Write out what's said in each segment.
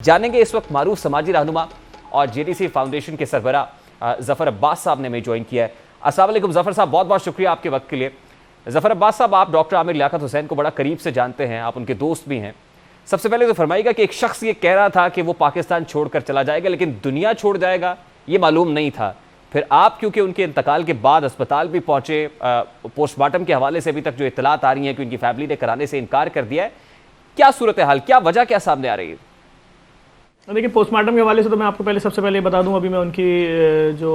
जानेंगे इस वक्त मारूफ समाजी रहनुमा और जेडीसी फाउंडेशन के सरबराह जफर अब्बास साहब ने हमें ज्वाइन किया है। अस्सलाम वालेकुम जफर साहब, बहुत बहुत शुक्रिया आपके वक्त के लिए। जफर अब्बास साहब, आप डॉक्टर आमिर लियाकत हुसैन को बड़ा करीब से जानते हैं, आप उनके दोस्त भी हैं। सबसे पहले तो फरमाइएगा कि एक शख्स ये कह रहा था कि वो पाकिस्तान छोड़कर चला जाएगा लेकिन दुनिया छोड़ जाएगा, ये मालूम नहीं था। फिर आप क्योंकि उनके इंतकाल के बाद अस्पताल भी पहुंचे, पोस्टमार्टम के हवाले से अभी तक जो इतलात आ रही हैं कि उनकी फैमिली ने कराने से इनकार कर दिया है, क्या सूरत हाल, क्या वजह क्या सामने आ रही है? देखिए, पोस्टमार्टम के हवाले से तो मैं आपको सबसे पहले बता दूं, अभी मैं उनकी जो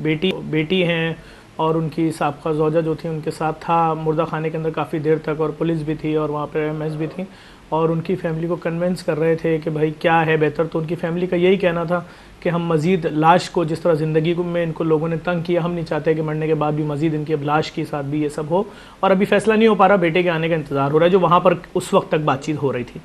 बेटी हैं और उनकी साबका ज़ौजा जो थी उनके साथ था मुर्दा खाने के अंदर काफ़ी देर तक, और पुलिस भी थी और वहाँ पर एमएस भी थी, और उनकी फैमिली को कन्विंस कर रहे थे कि भाई क्या है बेहतर। तो उनकी फैमिली का यही कहना था कि हम मज़ीद लाश को, जिस तरह ज़िंदगी में इनको लोगों ने तंग किया, हम नहीं चाहते कि मरने के बाद भी मज़ीद इनकी अब लाश के साथ भी ये सब हो। और अभी फैसला नहीं हो पा रहा, बेटे के आने का इंतज़ार हो रहा है, जो वहाँ पर उस वक्त तक बातचीत हो रही थी।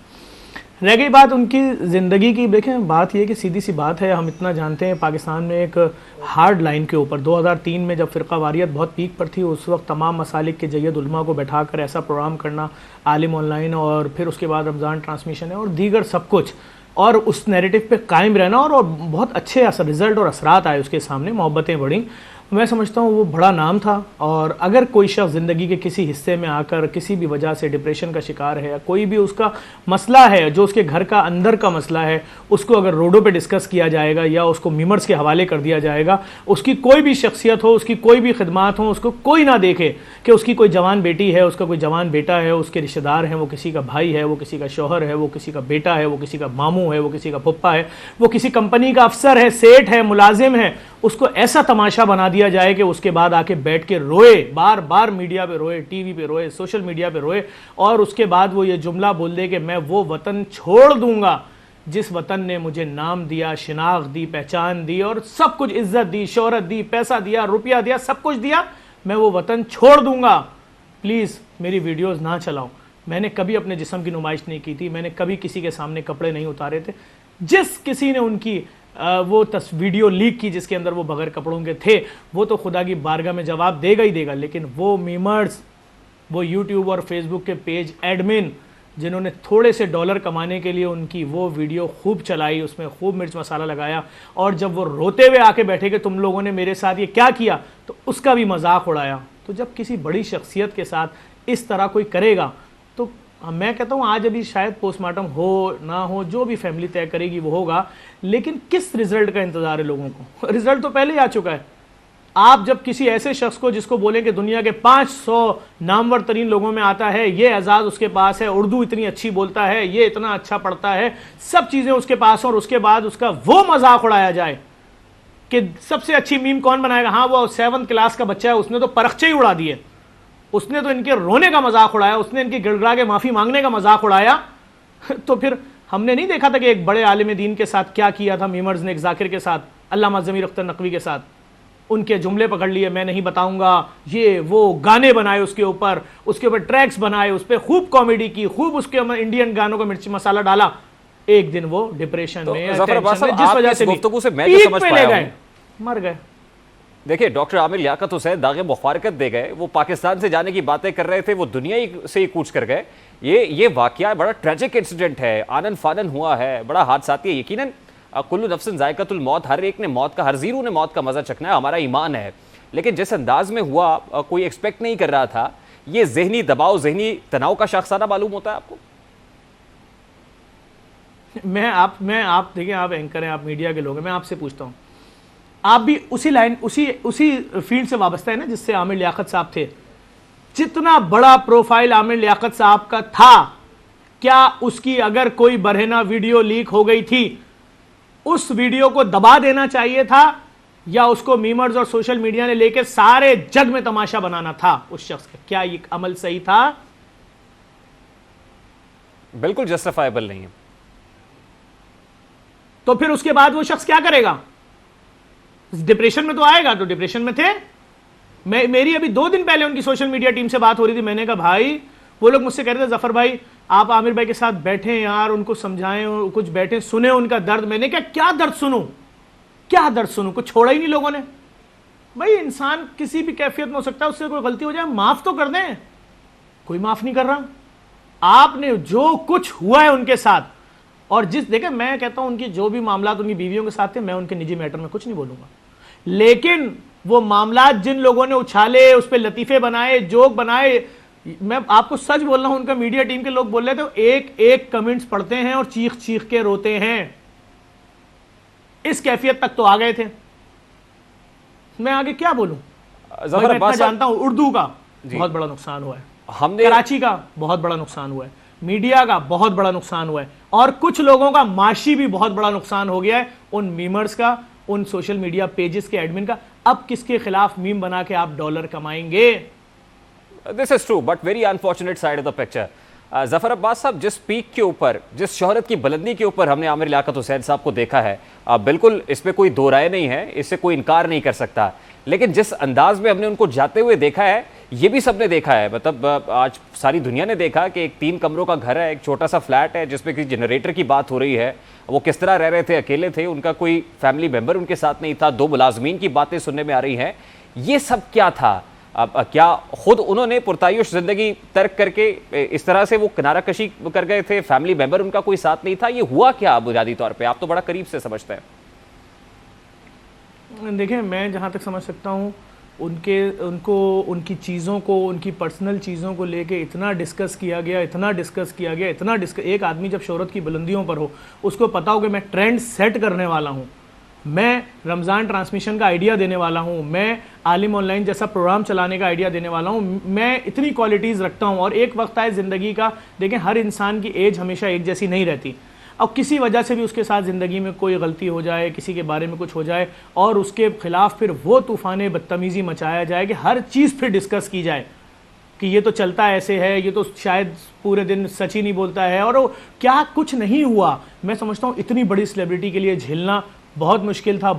रह गई बात उनकी ज़िंदगी की, देखें बात ये कि सीधी सी बात है, हम इतना जानते हैं पाकिस्तान में एक हार्ड लाइन के ऊपर 2003 में जब फ़िरका वारियत बहुत पीक पर थी, उस वक्त तमाम मसालिक के जय्यद उलमा को बैठा कर ऐसा प्रोग्राम करना, आलिम ऑनलाइन, और फिर उसके बाद रमज़ान ट्रांसमिशन है और दीगर सब कुछ, और उस नैरेटिव पे कायम रहना, और बहुत अच्छे रिज़ल्ट और असरात आए उसके सामने, मोहब्बतें बढ़ी। मैं समझता हूँ वो बड़ा नाम था। और अगर कोई शख्स ज़िंदगी के किसी हिस्से में आकर किसी भी वजह से डिप्रेशन का शिकार है, या कोई भी उसका मसला है जो उसके घर का अंदर का मसला है, उसको अगर रोडों पे डिस्कस किया जाएगा या उसको मीमर्स के हवाले कर दिया जाएगा, उसकी कोई भी शख्सियत हो, उसकी कोई भी खिदमात हो, उसको कोई ना देखे कि उसकी कोई जवान बेटी है, उसका कोई जवान बेटा है, उसके रिश्तेदार हैं, वो किसी का भाई है, वो किसी का शौहर है, वो किसी का बेटा है, वो किसी का मामू है, वो किसी का पप्पा है, वो किसी कंपनी का अफसर है, सेठ है, मुलाजिम है, उसको ऐसा तमाशा बना दिया जाए कि उसके बाद आके बैठ के रोए, बार बार मीडिया पे रोए, टीवी पे रोए, सोशल मीडिया पे रोए, और उसके बाद वो ये जुमला बोल दे कि मैं वो वतन छोड़ दूंगा जिस वतन ने मुझे नाम दिया, शिनाख्त दी, पहचान दी और सब कुछ, इज्जत दी, शोहरत दी, पैसा दिया, रुपया दिया, सब कुछ दिया, मैं वो वतन छोड़ दूंगा। प्लीज़ मेरी वीडियोज़ ना चलाओ। मैंने कभी अपने जिस्म की नुमाइश नहीं की थी, मैंने कभी किसी के सामने कपड़े नहीं उतारे थे। जिस किसी ने उनकी वो वीडियो लीक की जिसके अंदर वो बगैर कपड़ों के थे, वो तो खुदा की बारगाह में जवाब देगा ही देगा। लेकिन वो मीमर्स, वो यूट्यूब और फेसबुक के पेज एडमिन जिन्होंने थोड़े से डॉलर कमाने के लिए उनकी वो वीडियो खूब चलाई, उसमें खूब मिर्च मसाला लगाया, और जब वो रोते हुए आके बैठे कि तुम लोगों ने मेरे साथ ये क्या किया, तो उसका भी मजाक उड़ाया। तो जब किसी बड़ी शख्सियत के साथ इस तरह कोई करेगा, तो मैं कहता हूँ आज अभी शायद पोस्टमार्टम हो ना हो, जो भी फैमिली तय करेगी वो होगा, लेकिन किस रिजल्ट का इंतजार है लोगों को? रिजल्ट तो पहले ही आ चुका है। आप जब किसी ऐसे शख्स को, जिसको बोलें कि दुनिया के 500 नामवर तरीन लोगों में आता है, ये एजाज उसके पास है, उर्दू इतनी अच्छी बोलता है, ये इतना अच्छा पढ़ता है, सब चीजें उसके पास, और उसके बाद उसका वो मजाक उड़ाया जाए कि सबसे अच्छी मीम कौन बनाएगा? हाँ, वो 7th क्लास का बच्चा है, उसने तो परखचे ही उड़ा दिए, उसने तो इनके रोने का मजाक उड़ाया, उसने इनकी गिड़गिड़ा के माफी मांगने का मजाक उड़ाया। तो फिर हमने नहीं देखा था कि एक बड़े आलिम दीन के साथ क्या किया था मीमर्स ने, एक जाकिर के साथ, अल्लामा ज़मीर अख्तर नकवी के साथ, उनके जुमले पकड़ लिए, मैं नहीं बताऊंगा, ये वो गाने बनाए उसके ऊपर ट्रैक्स बनाए, उस पर खूब कॉमेडी की, खूब उसके इंडियन गानों को मिर्ची मसाला डाला। एक दिन वो डिप्रेशन में, जिस वजह से मर गए। देखिए, डॉक्टर आमिर लियाकत हुसैन दागे मुबारकत दे गए, वो पाकिस्तान से जाने की बातें कर रहे थे, वो दुनिया से ही कूच कर गए। ये वाकया बड़ा ट्रेजिक इंसिडेंट है, आनन फानन हुआ है, बड़ा हादसाती है। यकीनन कुल्लु नफ्सिन जायकातुल मौत, हर एक ने मौत का, हर जीरू ने मौत का मजा चखना है, हमारा ईमान है। लेकिन जिस अंदाज में हुआ, कोई एक्सपेक्ट नहीं कर रहा था। ये जहनी दबाव, जहनी तनाव का शाखसाना मालूम होता है आपको? मैं आप देखिए, आप एंकर हैं, आप मीडिया के लोग हैं, मैं आपसे पूछता हूँ, आप भी उसी फील्ड से वाबस्ता है ना जिससे आमिर लियाकत साहब थे। जितना बड़ा प्रोफाइल आमिर लियाकत साहब का था, क्या उसकी अगर कोई बरहना वीडियो लीक हो गई थी, उस वीडियो को दबा देना चाहिए था, या उसको मीमर्स और सोशल मीडिया ने लेकर सारे जग में तमाशा बनाना था उस शख्स का? क्या ये अमल सही था? बिल्कुल जस्टिफाइबल नहीं है। तो फिर उसके बाद वो शख्स क्या करेगा? डिप्रेशन में तो आएगा। तो डिप्रेशन में थे। मेरी अभी 2 दिन पहले उनकी सोशल मीडिया टीम से बात हो रही थी। मैंने कहा भाई, वो लोग मुझसे कह रहे थे जफर भाई आप आमिर भाई के साथ बैठे यार, उनको समझाएं, कुछ बैठे सुने उनका दर्द। मैंने कहा क्या दर्द सुनूं, क्या दर्द सुनूं? कुछ छोड़ा ही नहीं लोगों ने। भाई इंसान किसी भी कैफियत में हो सकता है, उससे कोई गलती हो जाए माफ तो कर दें। कोई माफ नहीं कर रहा। आपने जो कुछ हुआ है उनके साथ, और देखें, मैं कहता हूं उनकी जो भी मामला उनकी बीवियों के साथ थे, मैं उनके निजी मैटर में कुछ नहीं बोलूंगा, लेकिन वो मामला जिन लोगों ने उछाले, उस पर लतीफे बनाए, जोक बनाए, मैं आपको सच बोल रहा हूं, उनका मीडिया टीम के लोग बोल रहे थे, एक एक कमेंट्स पढ़ते हैं और चीख चीख के रोते हैं। इस कैफियत तक तो आ गए थे। मैं आगे क्या बोलूं? मैं इतना जानता हूं, उर्दू का बहुत बड़ा नुकसान हुआ है, कराची का बहुत बड़ा नुकसान हुआ है, मीडिया का बहुत बड़ा नुकसान हुआ है, और कुछ लोगों का माशी भी बहुत बड़ा नुकसान हो गया है, उन मीमर्स का, उन सोशल मीडिया पेजेस के एडमिन का। अब किसके खिलाफ मीम बना के आप डॉलर कमाएंगे? This is true, but very unfortunate side of the picture. Zafar Abbas साहब, जिस पीक के ऊपर, जिस शोहरत की बुलंदी के ऊपर हमने आमिर लियाकत हुसैन साहब को देखा है, बिल्कुल इसमें कोई दो राय नहीं है, इससे कोई इनकार नहीं कर सकता, लेकिन जिस अंदाज में हमने उनको जाते हुए देखा है, ये भी सबने देखा है, मतलब आज सारी दुनिया ने देखा कि एक 3 कमरों का घर है, एक छोटा सा फ्लैट है जिसमें किसी जनरेटर की बात हो रही है, वो किस तरह रह रहे थे, अकेले थे, उनका कोई फैमिली मेंबर उनके साथ नहीं था, 2 मुलाजमीन की बातें सुनने में आ रही हैं। ये सब क्या था? अब क्या खुद उन्होंने पुरतायुश जिंदगी तर्क करके इस तरह से वो किनारा कशी कर गए थे, फैमिली मेंबर उनका कोई साथ नहीं था? ये हुआ क्या बुनियादी तौर पे? आप तो बड़ा करीब से समझते हैं। देखिए, मैं जहाँ तक समझ सकता हूँ, उनकी चीज़ों को, उनकी पर्सनल चीज़ों को लेके इतना डिस्कस किया गया, एक आदमी जब शोहरत की बुलंदियों पर हो, उसको पता हो कि मैं ट्रेंड सेट करने वाला हूँ, मैं रमज़ान ट्रांसमिशन का आइडिया देने वाला हूँ, मैं आलिम ऑनलाइन जैसा प्रोग्राम चलाने का आइडिया देने वाला हूँ, मैं इतनी क्वालिटीज़ रखता हूँ, और एक वक्त आए ज़िंदगी का, देखें हर इंसान की एज हमेशा एक जैसी नहीं रहती, अब किसी वजह से भी उसके साथ ज़िंदगी में कोई गलती हो जाए, किसी के बारे में कुछ हो जाए, और उसके खिलाफ फिर वो तूफ़ान बदतमीज़ी मचाया जाए कि हर चीज़ फिर डिस्कस की जाए कि ये तो चलता ऐसे है, ये तो शायद पूरे दिन सच ही नहीं बोलता है, और क्या कुछ नहीं हुआ। मैं समझता हूँ इतनी बड़ी सेलिब्रिटी के लिए झेलना बहुत मुश्किल था,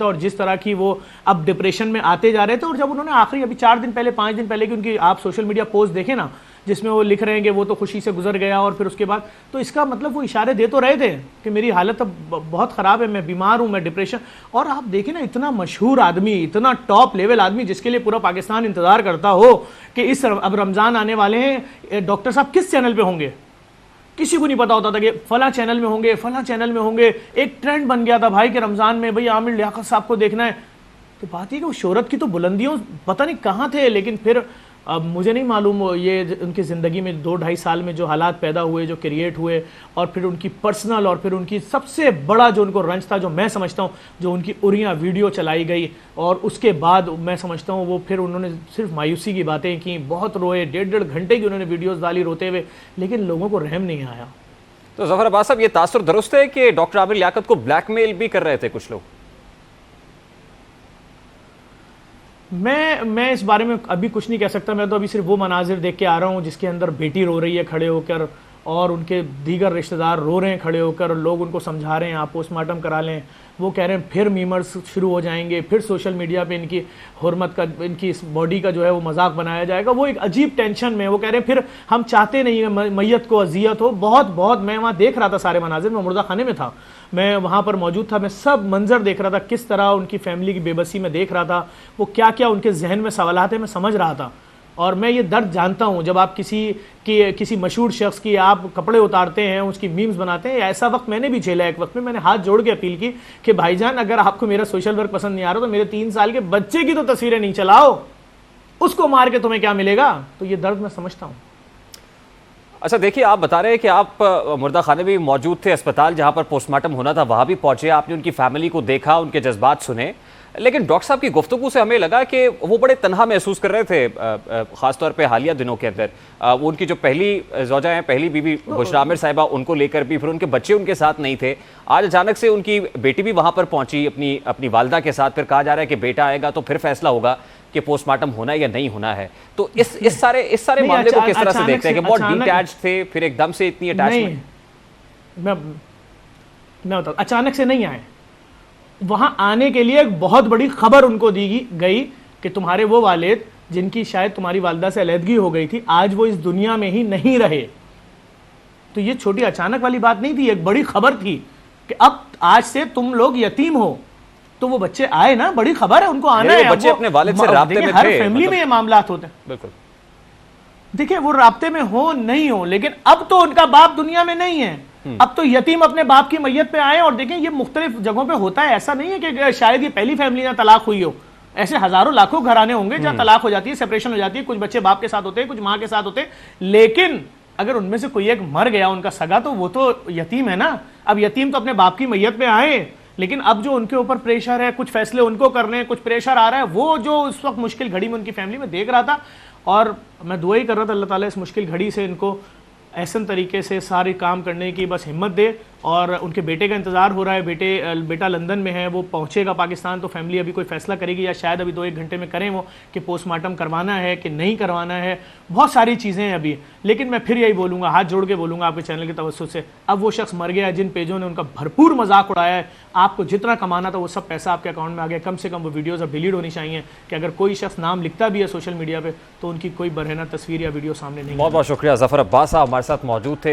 और जिस तरह की वो अब डिप्रेशन में आते जा रहे थे, और जब उन्होंने आखिरी अभी 4 दिन पहले, 5 दिन पहले की उनकी आप सोशल मीडिया पोस्ट देखें ना, जिसमें वो लिख रहे हैं कि वो तो खुशी से गुजर गया, और फिर उसके बाद तो इसका मतलब वो इशारे दे तो रहे थे कि मेरी हालत अब बहुत ख़राब है, मैं बीमार हूँ, मैं डिप्रेशन। और आप देखें ना, इतना मशहूर आदमी, इतना टॉप लेवल आदमी, जिसके लिए पूरा पाकिस्तान इंतज़ार करता हो कि अब रमज़ान आने वाले हैं, डॉक्टर साहब किस चैनल पर होंगे, किसी को नहीं पता होता था कि फला चैनल में होंगे, फला चैनल में होंगे। एक ट्रेंड बन गया था भाई कि रमज़ान में भाई आमिर लियाकत साहब को देखना है। तो बात ये कि वो शोहरत की तो बुलंदियों पता नहीं कहाँ थे, लेकिन फिर अब मुझे नहीं मालूम ये उनकी ज़िंदगी में 2-2.5 साल में जो हालात पैदा हुए, जो क्रिएट हुए, और फिर उनकी पर्सनल, और फिर उनकी सबसे बड़ा जो उनको रंज था, जो मैं समझता हूँ, जो उनकी उरियाँ वीडियो चलाई गई, और उसके बाद मैं समझता हूँ वो फिर उन्होंने सिर्फ मायूसी की बातें की, बहुत रोए, 1.5 घंटे की उन्होंने वीडियोज़ डाली रोते हुए, लेकिन लोगों को रहम नहीं आया। तो जफर अब्बास साहब, ये तासुर दुरुस्त है कि डॉक्टर आमिर लियाकत को ब्लैकमेल भी कर रहे थे कुछ लोग? मैं इस बारे में अभी कुछ नहीं कह सकता। मैं तो अभी सिर्फ वो मनाजिर देख के आ रहा हूँ जिसके अंदर बेटी रो रही है खड़े होकर, और उनके दीगर रिश्तेदार रो रहे हैं खड़े होकर, लोग उनको समझा रहे हैं आप पोस्टमार्टम करा लें, वो कह रहे हैं फिर मीमर्स शुरू हो जाएंगे, फिर सोशल मीडिया पे इनकी हुर्मत का, इनकी इस बॉडी का जो है वो मजाक बनाया जाएगा। वो एक अजीब टेंशन में, वो कह रहे हैं फिर हम चाहते नहीं है मैयत को अजियत हो। बहुत मैं वहाँ देख रहा था सारे मनाजिर, मैं मुर्दा खाने में था, मैं वहाँ पर मौजूद था, मैं सब मंजर देख रहा था, किस तरह उनकी फैमिली की बेबसी में देख रहा था, वो क्या क्या उनके जहन में सवालात है मैं समझ रहा था। और मैं ये दर्द जानता हूँ, जब आप किसी मशहूर शख्स की आप कपड़े उतारते हैं, उसकी मीम्स बनाते हैं, ऐसा वक्त मैंने भी झेला। एक वक्त में मैंने हाथ जोड़ के अपील की कि भाईजान अगर आपको मेरा सोशल वर्क पसंद नहीं आ रहा तो मेरे 3 साल के बच्चे की तो तस्वीरें नहीं चलाओ, उसको मार के तुम्हें क्या मिलेगा। तो ये दर्द मैं समझता हूँ। अच्छा देखिए, आप बता रहे हैं कि आप मुर्दा खाने में भी मौजूद थे, अस्पताल जहां पर पोस्टमार्टम होना था वहां भी पहुंचे, आपने उनकी फैमिली को देखा, उनके जज्बात सुने, लेकिन डॉक्टर साहब की गुफ्तगू से हमें लगा कि वो बड़े तन्हा महसूस कर रहे थे, खासतौर पे हालिया दिनों के अंदर। वो उनकी जो पहली ज़ौजा हैं, पहली बीवी बुशरा आमिर साहिबा, उनको लेकर भी, फिर उनके बच्चे उनके साथ नहीं थे। आज अचानक से उनकी बेटी भी वहां पर पहुंची अपनी वालदा के साथ, फिर कहा जा रहा है कि बेटा आएगा तो फिर फैसला होगा कि पोस्टमार्टम होना है या नहीं होना है। तो इस सारे मामले को किस तरह से देखते हैं कि बहुत डिटैच्ड थे, फिर एकदम से इतनी अटैचमेंट? मैं बता, अचानक से नहीं आए, वहां आने के लिए एक बहुत बड़ी खबर उनको दी गई कि तुम्हारे वो वालिद जिनकी शायद तुम्हारी वालदा से अलहदगी हो गई थी, आज वो इस दुनिया में ही नहीं रहे। तो ये छोटी अचानक वाली बात नहीं थी, एक बड़ी खबर थी कि अब आज से तुम लोग यतीम हो। तो वो बच्चे आए ना, बड़ी खबर है, उनको आना है। बच्चे अपने वालिद से राब्ते में थे, हर फैमिली में ये मामलात होते हैं। बिल्कुल, देखिए वो राब्ते में हो नहीं हो, लेकिन अब तो उनका बाप दुनिया में नहीं है। अब तो यतीम अपने बाप की मैयत पे आए। और देखें ये मुख्तलिफ जगहों पे होता है, ऐसा नहीं है कि शायद ये पहली फैमिली ना तलाक हुई हो, ऐसे हजारों लाखों घराने होंगे जहां तलाक हो जाती है, सेपरेशन हो जाती है, कुछ बच्चे बाप के साथ होते हैं, कुछ मां के साथ होते हैं, लेकिन अगर उनमें से कोई एक मर गया उनका सगा, तो वो तो यतीम है ना। अब यतीम तो अपने बाप की मैयत पे आए, लेकिन अब जो उनके ऊपर प्रेशर है, कुछ फैसले उनको करने हैं, कुछ प्रेशर आ रहा है, वो जो उस वक्त मुश्किल घड़ी में उनकी फैमिली में देख रहा था। और मैं दुआ ही कर रहा था अल्लाह ताला इस मुश्किल घड़ी से इनको ऐसन तरीके से सारे काम करने की बस हिम्मत दे। और उनके बेटे का इंतज़ार हो रहा है, बेटा लंदन में है, वो पहुंचेगा पाकिस्तान, तो फैमिली अभी कोई फैसला करेगी या शायद अभी 2-1 घंटे में करें वो कि पोस्टमार्टम करवाना है कि नहीं करवाना है। बहुत सारी चीज़ें हैं अभी, लेकिन मैं फिर यही बोलूँगा, हाथ जोड़ के बोलूँगा आपके चैनल के तवज्जुह से, अब वो शख्स मर गया है जिन पेजों ने उनका भरपूर मजाक उड़ाया है, आपको जितना कमाना था वो सब पैसा आपके अकाउंट में आ गया। कम से कम वो वीडियोज़ अब डिलीट होनी चाहिए कि अगर कोई शख्स नाम लिखता भी है सोशल मीडिया पर तो उनकी कोई बरहना तस्वीर या वीडियो सामने नहीं। बहुत बहुत शुक्रिया। जफर अब्बास साहब हमारे साथ मौजूद थे।